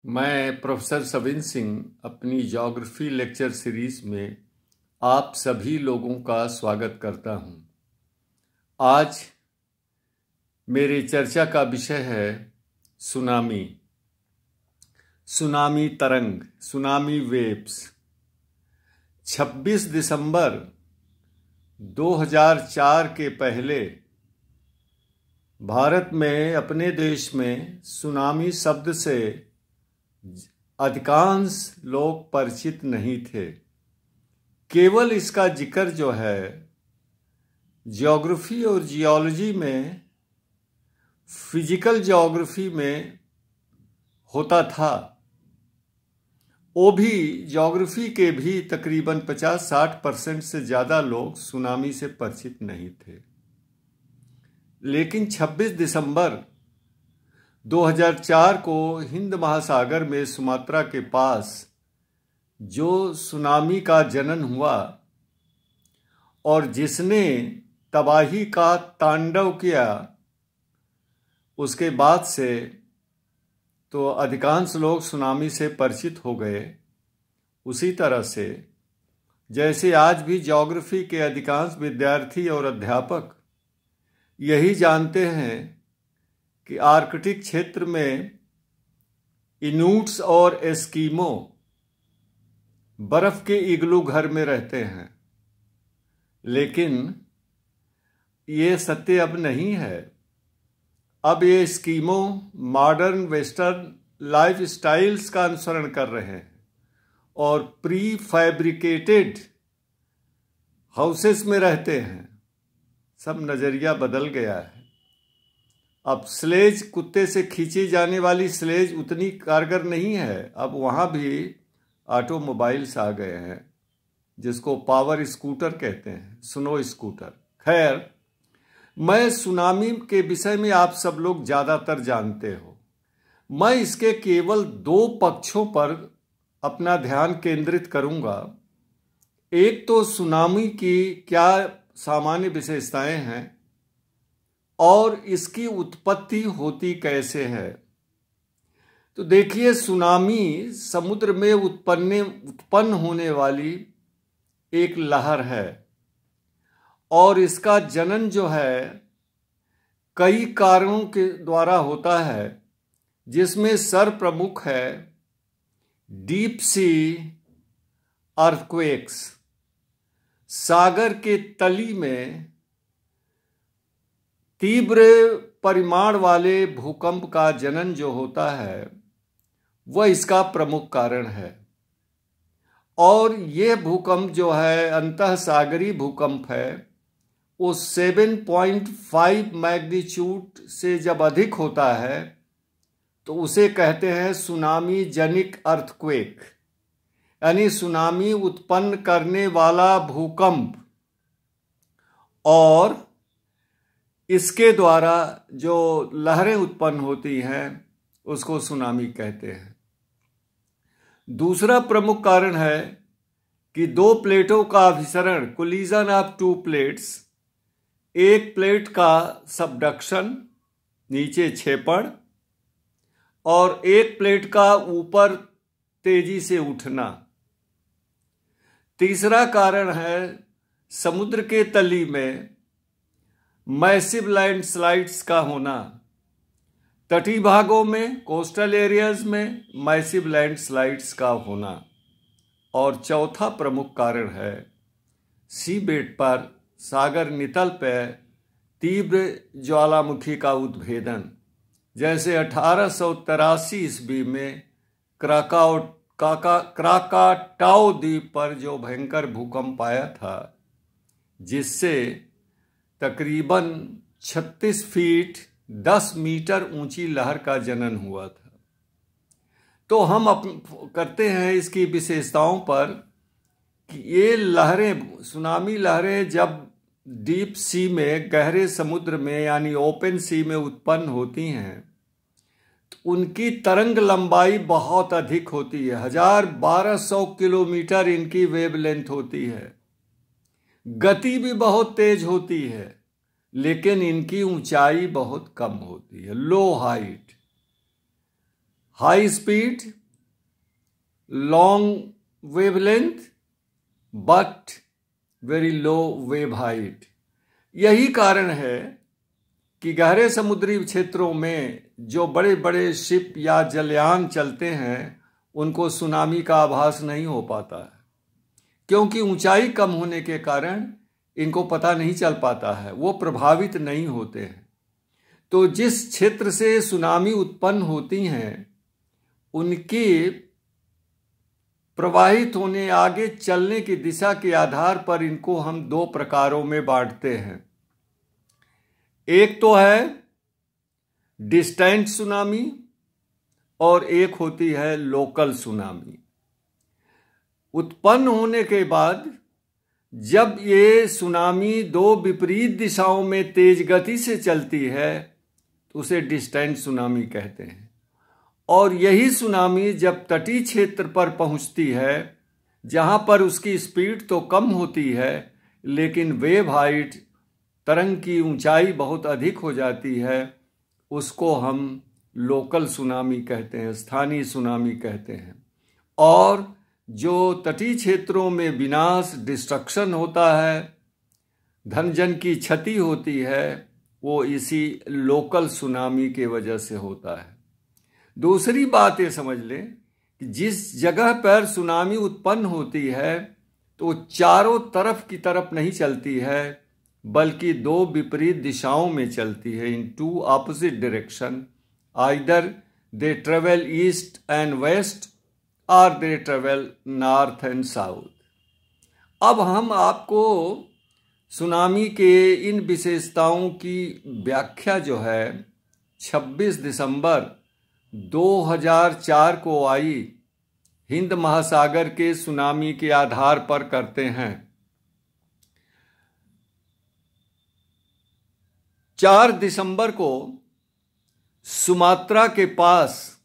मैं प्रोफेसर सविन सिंह अपनी geography lecture series में आप सभी लोगों का स्वागत करता हूं। आज मेरी चर्चा का विषय है सुनामी, सुनामी तरंग, सुनामी वेव्स। 26 दिसंबर 2004 के पहले भारत में, अपने देश में सुनामी शब्द से अधिकांश लोग परिचित नहीं थे। केवल इसका जिक्र जो है ज्योग्राफी और जियोलॉजी में, फिजिकल ज्योग्राफी में होता था। वो भी ज्योग्राफी के भी तकरीबन 50-60% से ज़्यादा लोग सुनामी से परिचित नहीं थे। लेकिन 26 दिसंबर 2004 को हिंद महासागर में सुमात्रा के पास जो सुनामी का जनन हुआ और जिसने तबाही का तांडव किया, उसके बाद से तो अधिकांश लोग सुनामी से परिचित हो गए। उसी तरह से जैसे आज भी ज्योग्राफी के अधिकांश विद्यार्थी और अध्यापक यही जानते हैं कि आर्कटिक क्षेत्र में इनूट्स और एस्कीमो बर्फ के इग्लू घर में रहते हैं, लेकिन ये सत्य अब नहीं है। अब ये Eskimo modern western life styles का अनुसरण कर रहे हैं और प्री फैब्रिकेटेड हाउसेस में रहते हैं। सब नज़रिया बदल गया है। अब स्लेज, कुत्ते से खींची जाने वाली स्लेज उतनी कारगर नहीं है। अब वहाँ भी ऑटोमोबाइल्स आ गए हैं, जिसको पावर स्कूटर कहते हैं, स्नो स्कूटर। खैर, मैं सुनामी के विषय में आप सब लोग ज़्यादातर जानते हो। मैं इसके केवल 2 पक्षों पर अपना ध्यान केंद्रित करूंगा। एक तो सुनामी की क्या सामान्य विशेषताएं हैं और इसकी उत्पत्ति होती कैसे है। तो देखिए, सुनामी समुद्र में उत्पन्न होने वाली एक लहर है और इसका जनन जो है कई कारणों के द्वारा होता है, जिसमें सर्वप्रमुख है डीप सी अर्थक्वेक्स। सागर के तली में तीव्र परिमाण वाले भूकंप का जनन जो होता है, वह इसका प्रमुख कारण है। और यह भूकंप जो है अंतःसागरीय भूकंप है। वो 7.5 मैग्नीट्यूड से जब अधिक होता है तो उसे कहते हैं सुनामी जनिक अर्थक्वेक, यानी सुनामी उत्पन्न करने वाला भूकंप। और इसके द्वारा जो लहरें उत्पन्न होती हैं उसको सुनामी कहते हैं। दूसरा प्रमुख कारण है कि 2 प्लेटों का अभिसरण, कोलिजन ऑफ 2 प्लेट्स। एक प्लेट का सबडक्शन, नीचे क्षेपण, और एक प्लेट का ऊपर तेजी से उठना। तीसरा कारण है समुद्र के तली में मैसिव लैंडस्लाइड्स का होना। तटीय भागों में, कोस्टल एरियाज में मैसिव लैंडस्लाइड्स का होना। और चौथा प्रमुख कारण है सी बेड पर, सागर नितल पर तीव्र ज्वालामुखी का उद्भेदन। जैसे 1883 ईस्वी में क्राकाटाओ द्वीप पर जो भयंकर भूकंप आया था, जिससे तकरीबन 36 फीट 10 मीटर ऊंची लहर का जनन हुआ था। तो हम करते हैं इसकी विशेषताओं पर कि ये लहरें, सुनामी लहरें जब डीप सी में, गहरे समुद्र में यानी ओपन सी में उत्पन्न होती हैं तो उनकी तरंग लंबाई बहुत अधिक होती है। 1200 किलोमीटर इनकी वेवलेंथ होती है। गति भी बहुत तेज होती है, लेकिन इनकी ऊंचाई बहुत कम होती है, low height. High speed, long wavelength but very low wave height. यही कारण है कि गहरे समुद्री क्षेत्रों में जो बड़े बड़े शिप या जलयान चलते हैं उनको सुनामी का आभास नहीं हो पाता है, क्योंकि ऊंचाई कम होने के कारण इनको पता नहीं चल पाता है, वो प्रभावित नहीं होते हैं। तो जिस क्षेत्र से सुनामी उत्पन्न होती हैं उनके प्रवाहित होने, आगे चलने की दिशा के आधार पर इनको हम दो प्रकारों में बांटते हैं। एक तो है डिस्टेंट सुनामी और एक होती है लोकल सुनामी। उत्पन्न होने के बाद जब ये सुनामी दो विपरीत दिशाओं में तेज गति से चलती है तो उसे डिस्टेंट सुनामी कहते हैं। और यही सुनामी जब तटीय क्षेत्र पर पहुंचती है, जहां पर उसकी स्पीड तो कम होती है लेकिन वेव हाइट, तरंग की ऊंचाई बहुत अधिक हो जाती है, उसको हम लोकल सुनामी कहते हैं, स्थानीय सुनामी कहते हैं। और जो तटीय क्षेत्रों में विनाश, डिस्ट्रक्शन होता है, धन जन की क्षति होती है, वो इसी लोकल सुनामी के वजह से होता है। दूसरी बात ये समझ लें कि जिस जगह पर सुनामी उत्पन्न होती है तो चारों तरफ की तरफ नहीं चलती है, बल्कि दो विपरीत दिशाओं में चलती है, in two opposite direction. Either they travel east and west और they travel north and south. अब हम आपको सुनामी के इन विशेषताओं की व्याख्या जो है 26 दिसंबर 2004 को आई हिंद महासागर के सुनामी के आधार पर करते हैं। 4 दिसंबर को सुमात्रा के पास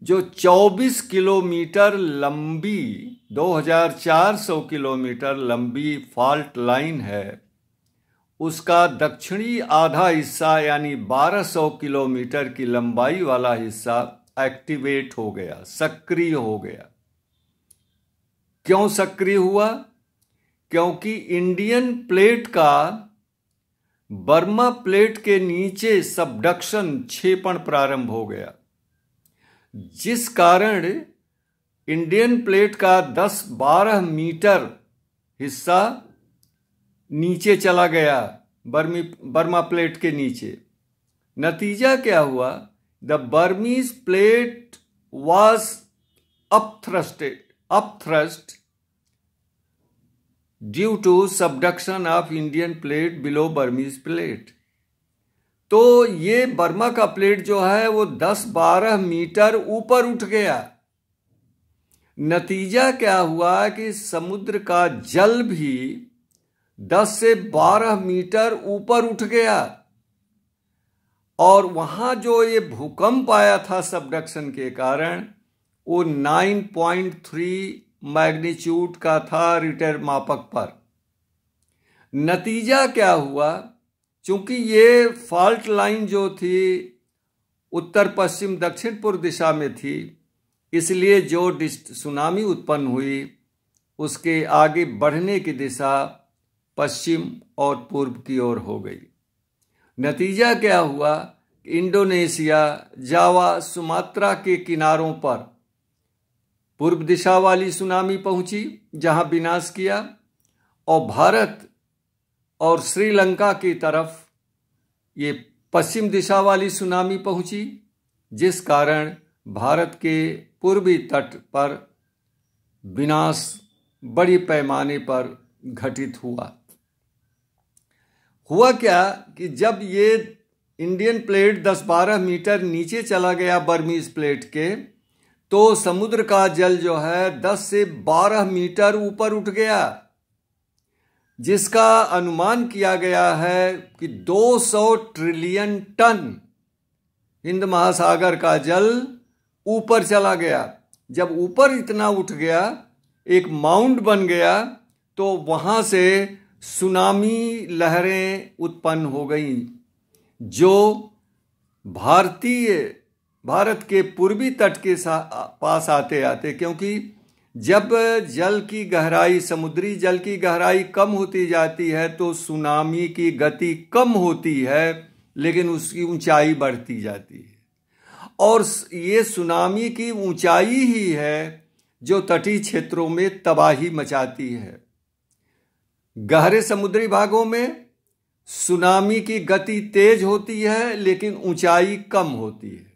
जो 24 किलोमीटर लंबी, 2400 किलोमीटर लंबी फॉल्ट लाइन है, उसका दक्षिणी आधा हिस्सा यानी 1200 किलोमीटर की लंबाई वाला हिस्सा एक्टिवेट हो गया, सक्रिय हो गया। क्यों सक्रिय हुआ? क्योंकि इंडियन प्लेट का बर्मा प्लेट के नीचे सबडक्शन, क्षेपण प्रारंभ हो गया, जिस कारण इंडियन प्लेट का 10-12 मीटर हिस्सा नीचे चला गया, बर्मा प्लेट के नीचे। नतीजा क्या हुआ? The Burmese plate was upthrust due to subduction of Indian plate below Burmese plate. तो ये बर्मा का प्लेट जो है वो 10-12 मीटर ऊपर उठ गया। नतीजा क्या हुआ कि समुद्र का जल भी 10 से 12 मीटर ऊपर उठ गया, और वहां जो ये भूकंप आया था सबडक्शन के कारण, वो 9.3 मैग्नीट्यूड का था रिक्टर मापक पर। नतीजा क्या हुआ? चूंकि ये फॉल्ट लाइन जो थी उत्तर पश्चिम दक्षिण पूर्व दिशा में थी, इसलिए जो सुनामी उत्पन्न हुई उसके आगे बढ़ने की दिशा पश्चिम और पूर्व की ओर हो गई। नतीजा क्या हुआ? इंडोनेशिया, जावा, सुमात्रा के किनारों पर पूर्व दिशा वाली सुनामी पहुंची, जहां विनाश किया, और भारत और श्रीलंका की तरफ ये पश्चिम दिशा वाली सुनामी पहुंची, जिस कारण भारत के पूर्वी तट पर विनाश बड़ी पैमाने पर घटित हुआ। हुआ क्या कि जब ये इंडियन प्लेट 10-12 मीटर नीचे चला गया बर्मीज प्लेट के, तो समुद्र का जल जो है 10 से 12 मीटर ऊपर उठ गया, जिसका अनुमान किया गया है कि 200 ट्रिलियन टन हिंद महासागर का जल ऊपर चला गया। जब ऊपर इतना उठ गया, एक माउंट बन गया, तो वहां से सुनामी लहरें उत्पन्न हो गईं, जो भारतीय भारत के पूर्वी तट के पास आते आते, क्योंकि जब जल की गहराई, समुद्री जल की गहराई कम होती जाती है तो सुनामी की गति कम होती है, लेकिन उसकी ऊंचाई बढ़ती जाती है। और ये सुनामी की ऊंचाई ही है जो तटीय क्षेत्रों में तबाही मचाती है। गहरे समुद्री भागों में सुनामी की गति तेज होती है लेकिन ऊंचाई कम होती है,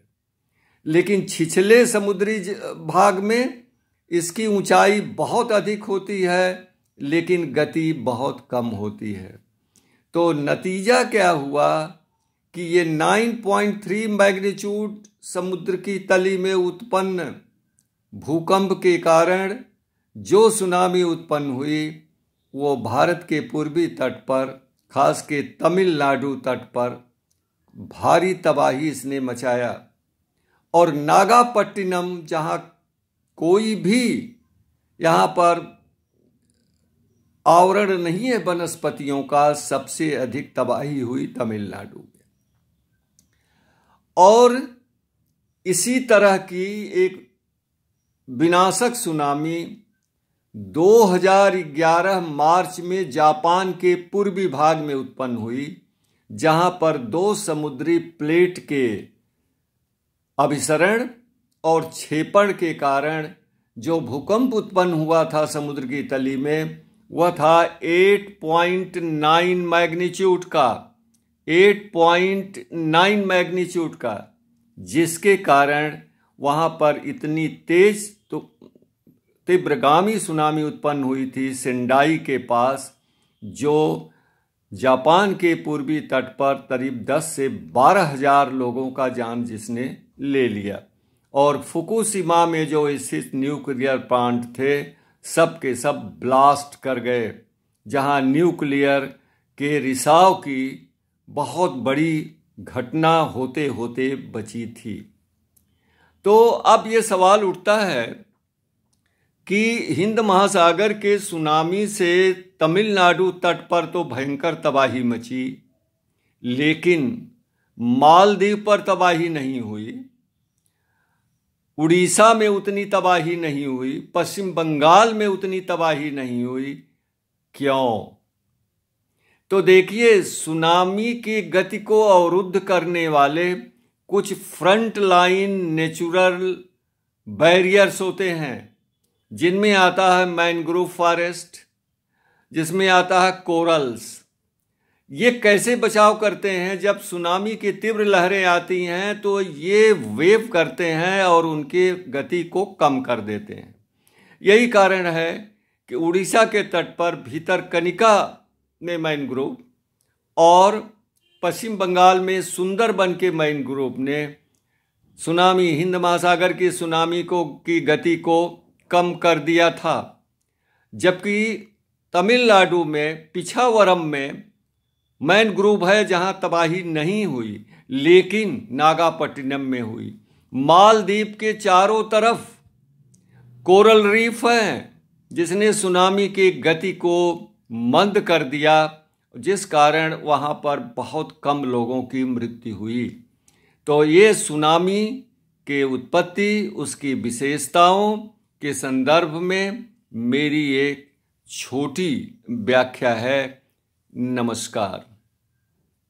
लेकिन छिछले समुद्री भाग में इसकी ऊंचाई बहुत अधिक होती है लेकिन गति बहुत कम होती है। तो नतीजा क्या हुआ कि ये 9.3 मैग्नीट्यूड समुद्र की तली में उत्पन्न भूकंप के कारण जो सुनामी उत्पन्न हुई वो भारत के पूर्वी तट पर, खास के तमिलनाडु तट पर भारी तबाही इसने मचाया। और नागापट्टिनम, जहाँ कोई भी यहाँ पर आवरण नहीं है वनस्पतियों का, सबसे अधिक तबाही हुई तमिलनाडु में। और इसी तरह की एक विनाशक सुनामी 2011 मार्च में जापान के पूर्वी भाग में उत्पन्न हुई, जहां पर दो समुद्री प्लेट के अभिसरण और क्षेपण के कारण जो भूकंप उत्पन्न हुआ था समुद्र की तली में, वह था 8.9 मैग्नीट्यूड का, 8.9 मैग्नीट्यूड का, जिसके कारण वहां पर इतनी तेज तो तीव्रगामी सुनामी उत्पन्न हुई थी सेंडाई के पास, जो जापान के पूर्वी तट पर करीब 10 से 12 हजार लोगों का जान जिसने ले लिया। और फुकुशिमा में जो स्थित न्यूक्लियर प्लांट थे, सब के सब ब्लास्ट कर गए, जहां न्यूक्लियर के रिसाव की बहुत बड़ी घटना होते होते बची थी। तो अब ये सवाल उठता है कि हिंद महासागर के सुनामी से तमिलनाडु तट पर तो भयंकर तबाही मची, लेकिन मालदीव पर तबाही नहीं हुई, उड़ीसा में उतनी तबाही नहीं हुई, पश्चिम बंगाल में उतनी तबाही नहीं हुई। क्यों? तो देखिए, सुनामी की गति को अवरुद्ध करने वाले कुछ फ्रंट लाइन नेचुरल बैरियर्स होते हैं, जिनमें आता है मैंग्रोव फॉरेस्ट, जिसमें आता है कोरल्स। ये कैसे बचाव करते हैं? जब सुनामी की तीव्र लहरें आती हैं तो ये वेव करते हैं और उनके गति को कम कर देते हैं। यही कारण है कि उड़ीसा के तट पर भीतरकनिका में मैंग्रोव और पश्चिम बंगाल में सुंदरबन के मैंग्रोव ने सुनामी, हिंद महासागर की सुनामी की गति को कम कर दिया था। जबकि तमिलनाडु में पिछावरम में मैनग्रोव है जहां तबाही नहीं हुई, लेकिन नागापट्टिनम में हुई। मालदीव के चारों तरफ कोरल रीफ है, जिसने सुनामी की गति को मंद कर दिया, जिस कारण वहां पर बहुत कम लोगों की मृत्यु हुई। तो ये सुनामी के उत्पत्ति, उसकी विशेषताओं के संदर्भ में मेरी एक छोटी व्याख्या है। नमस्कार।